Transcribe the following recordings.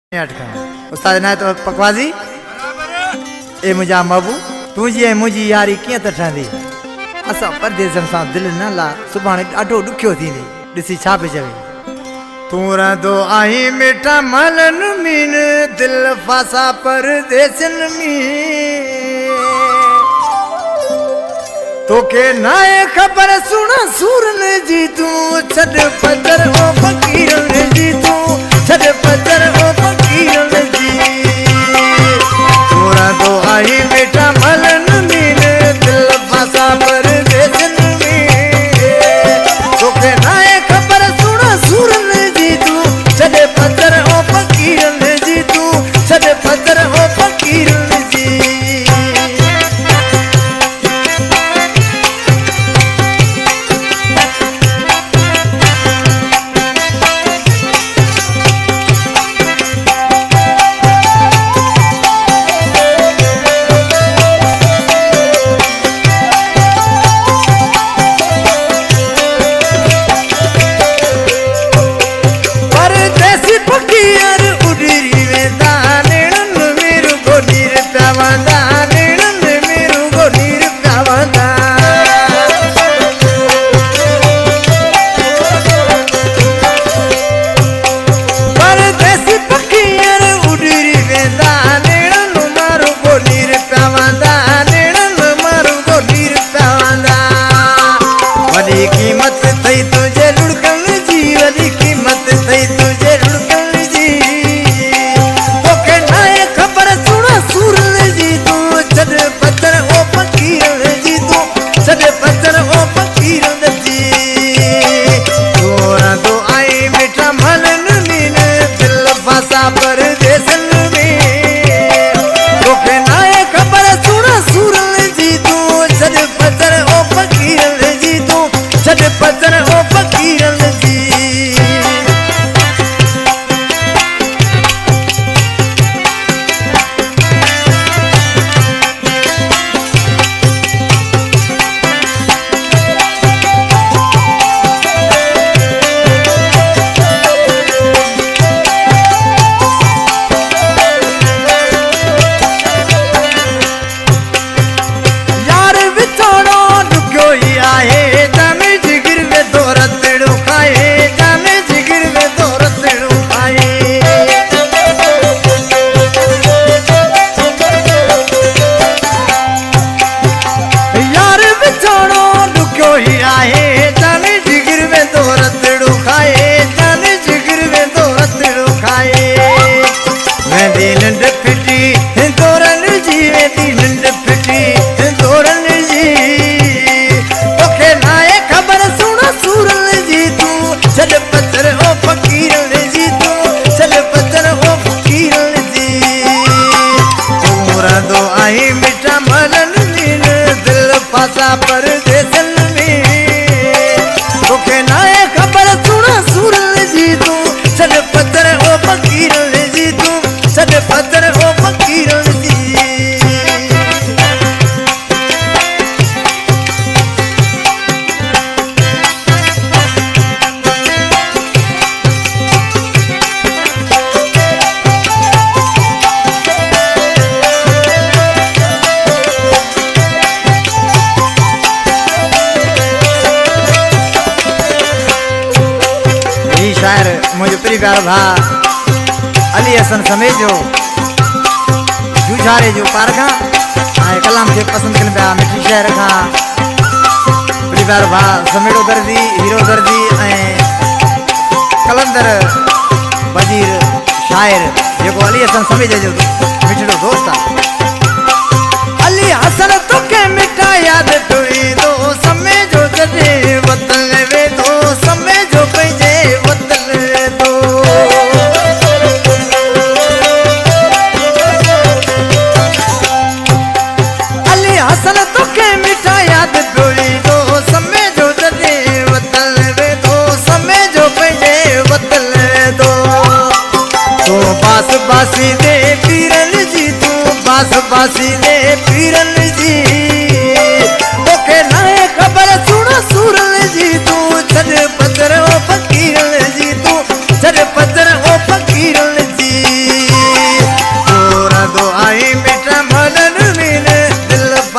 उस्ताद ना तो पकवाजी ए मुझा मबू तुझी ऐं मुंहिंजी यारी कीअं त ठहंदी असां परदेसनि सां दिलि न ला सुभाणे ॾाढो ॾुखियो थींदी ॾिसी छा पई चवे तूं रहंदो आहीं मिठा महलनि मीन दिलि फासा परदेसनि में तोखे नाहे ख़बर सुण सूरनि जी तूं छॾ पजर ओ फ़क़ीरनि जी तूं छॾ पजर ओ फ़क़ीरनि जी तूं रहंदो आहीं मिठा महलनि मीन दिलि फासा परदेसनि में तोखे नाहे ख़बर सुण सूरनि जी तूं छॾ पजर ओ फ़क़ीरनि जी तूं छॾ पजर ओ फ़क़ीरनि जी प्यारो भा अली हसन समेत जो जूझारे जो पारगा आए कलाम के पसंद कर पिया मिठी शहर का प्यारो भा समेड़ो दर्जी हीरो दर्जी कलंदर वजीर शायर जो अली हसन समेत जो मिठड़ो दोस्त अली हसन तो के मिठा याद तुई दो समय जो जदे वतन वे दो समय जो पंहिंजे वतन बासी दे पीरन जी तू बासी दे पीरन जी तोखे नाहे ख़बर सुण सूरन जी तू छॾ पजर ओ फ़क़ीरन जी तू छॾ पजर ओ फ़क़ीरन जी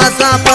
असा